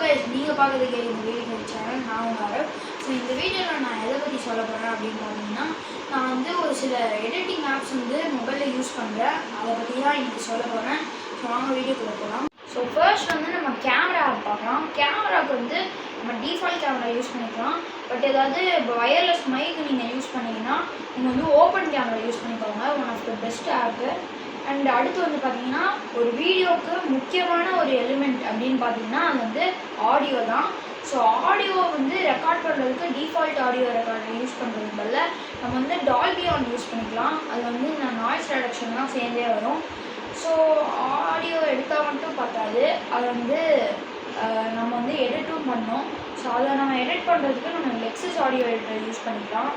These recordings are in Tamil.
கைஸ், நீங்கள் பார்க்குறதுக்கு இந்த வீடியோ சேனல் நான் உங்கள். ஸோ இந்த வீடியோவில் நான் எதை பற்றி சொல்ல போகிறேன் அப்படின்னு பார்த்தீங்கன்னா, நான் வந்து ஒரு சில எடிட்டிங் ஆப்ஸ் வந்து மொபைலில் யூஸ் பண்ணுறேன். அதை பற்றி தான் இன்றைக்கி சொல்ல போகிறேன். ஸோ வாங்க வீடியோக்குள்ளே போகலாம். ஸோ ஃபர்ஸ்ட் வந்து நம்ம கேமரா ஆப் பார்க்கலாம். கேமராவுக்கு வந்து நம்ம டிஃபால்ட் கேமரா யூஸ் பண்ணிக்கலாம். பட் ஏதாவது வயர்லெஸ் மைக் நீங்கள் யூஸ் பண்ணிங்கன்னா நீங்கள் வந்து ஓப்பன் கேமரா யூஸ் பண்ணிக்கோங்க. One of the best app. And அடுத்து வந்து பார்த்தீங்கன்னா, ஒரு வீடியோவுக்கு முக்கியமான ஒரு எலிமெண்ட் அப்படின்னு பார்த்தீங்கன்னா அது வந்து ஆடியோ தான். ஸோ ஆடியோ வந்து ரெக்கார்ட் பண்ணுறதுக்கு டிஃபால்ட் ஆடியோ ரெக்கார்டர் யூஸ் பண்ணுறதுக்கு பதில் நம்ம வந்து டால்பி ஆன் யூஸ் பண்ணிக்கலாம். அது வந்து இந்த நாய்ஸ் ரெடக்ஷன்லாம் சேர்ந்தே வரும். ஸோ ஆடியோ எடுத்தால் மட்டும் பார்த்தாது, அதை வந்து நம்ம வந்து எடிட்டும் பண்ணோம். ஸோ அதை நம்ம எடிட் பண்ணுறதுக்கு நம்ம லெக்ஸஸ் ஆடியோ எடிட்டர் யூஸ் பண்ணிக்கலாம்.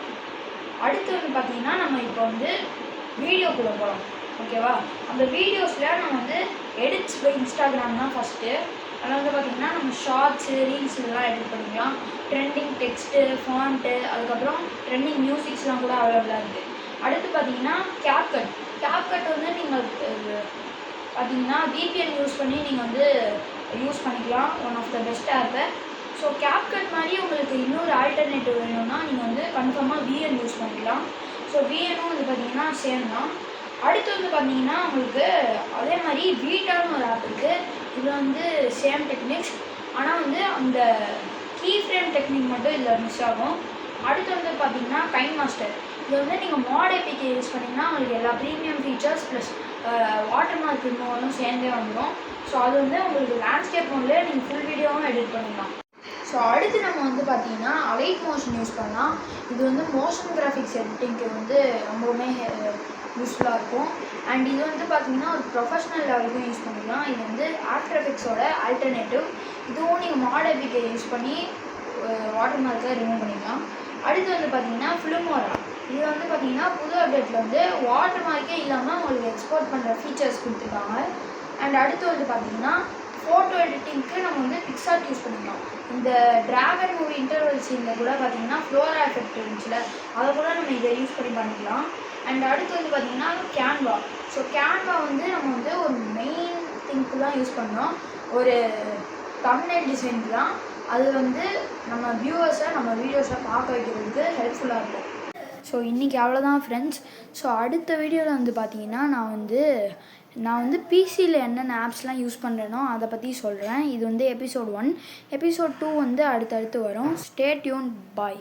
அடுத்து வந்து பார்த்திங்கன்னா, நம்ம இப்போ வந்து வீடியோக்குள்ளே போகலாம். ஓகேவா? அந்த வீடியோஸில் நம்ம வந்து எடிட்ஸ் பை இன்ஸ்டாகிராம் தான் ஃபஸ்ட்டு. அதில் வந்து பார்த்திங்கன்னா நம்ம ஷார்ட்ஸு, ரீல்ஸ் இதெல்லாம் எடிட் பண்ணிக்கலாம். ட்ரெண்டிங் டெக்ஸ்ட்டு, ஃபாண்ட்டு, அதுக்கப்புறம் ட்ரெண்டிங் மியூசிக்ஸ்லாம் கூட அவைலபிளாக இருக்குது. அடுத்து பார்த்திங்கன்னா கேப்கட் வந்து நீங்கள் பார்த்திங்கன்னா VPN யூஸ் பண்ணி நீங்கள் வந்து யூஸ் பண்ணிக்கலாம். One of the best app. So CapCut மாதிரி உங்களுக்கு இன்னொரு ஆல்டர்னேட்டிவ் வேணும்னா நீங்கள் வந்து கன்ஃபார்மாக VN யூஸ் பண்ணிக்கலாம். ஸோ VNும் வந்து பார்த்திங்கன்னா சேம் தான். அடுத்து வந்து பார்த்தீங்கன்னா உங்களுக்கு அதே மாதிரி வீட்டான்னு ஒரு ஆப் இருக்குது. இது வந்து சேம் டெக்னிக்ஸ், ஆனால் வந்து அந்த கீ ஃப்ரேம் டெக்னிக் மட்டும் இதில் மிஸ் ஆகும். அடுத்து வந்து பார்த்தீங்கன்னா கைன் மாஸ்டர். இது வந்து நீங்கள் மாட் APK யூஸ் பண்ணிங்கன்னா உங்களுக்கு எல்லா premium features plus water mark ரிமூவலும் சேர்ந்தே வந்துடும். ஸோ அது வந்து உங்களுக்கு லேண்ட்ஸ்கேப் மோட்லேயே நீங்கள் ஃபுல் வீடியோவும் எடிட் பண்ணிக்கலாம். ஸோ அடுத்து நம்ம வந்து பார்த்தீங்கன்னா அலைட் மோஷன் யூஸ் பண்ணலாம். இது வந்து மோஷன் கிராஃபிக்ஸ் எடிட்டிங்க்கு வந்து ரொம்பவுமே யூஸ்ஃபுல்லாக இருக்கும். அண்ட் இது வந்து பார்த்திங்கன்னா ஒரு ப்ரொஃபஷ்னல் லெவலுக்கும் யூஸ் பண்ணிக்கலாம். இது வந்து ஆஃப்டர் எஃபெக்ட்ஸோட ஆல்டர்னேட்டிவ். இதுவும் நீங்கள் மாட் APK யூஸ் பண்ணி வாட்டர் மார்க்கை ரிமூவ் பண்ணிக்கலாம். அடுத்து வந்து பார்த்திங்கன்னா ஃபிலிமோரா. இது வந்து பார்த்திங்கன்னா புது அப்டேட்டில் வந்து வாட்டர் மார்க்கே இல்லாமல் உங்களுக்கு எக்ஸ்போர்ட் பண்ணுற ஃபீச்சர்ஸ் கொடுத்துருக்காங்க. அண்ட் அடுத்து வந்து பார்த்திங்கன்னா ஃபோட்டோ எடிட்டிங்க்கு நம்ம வந்து பிக்சார்ட் யூஸ் பண்ணிக்கலாம். இந்த டிராகன் மூவி இன்டர்வல் சீனில் கூட பார்த்திங்கன்னா ஃப்ளோரா எஃபெக்ட் இருந்துச்சுல, அதை கூட நம்ம இதை யூஸ் பண்ணிக்கலாம். அண்ட் அடுத்து வந்து பார்த்திங்கன்னா கேன்வா. ஸோ கேன்வா வந்து நம்ம வந்து ஒரு மெயின் திங்க்கு தான் யூஸ் பண்ணோம், ஒரு தம்ப்நெயில் டிசைனுக்கு தான். அது வந்து நம்ம வியூவர்ஸை நம்ம வீடியோஸை பார்க்க வைக்கிறதுக்கு ஹெல்ப்ஃபுல்லாக இருக்கும். ஸோ இன்றைக்கி அவ்வளோதான் ஃப்ரெண்ட்ஸ். ஸோ அடுத்த வீடியோவில் வந்து பார்த்திங்கன்னா நான் வந்து பிசியில் என்னென்ன ஆப்ஸ்லாம் யூஸ் பண்ணுறேனோ அதை பற்றி சொல்கிறேன். இது வந்து எபிசோட் 1. எபிசோட் 2 வந்து அடுத்தடுத்து வரும். Stay tuned. பாய்.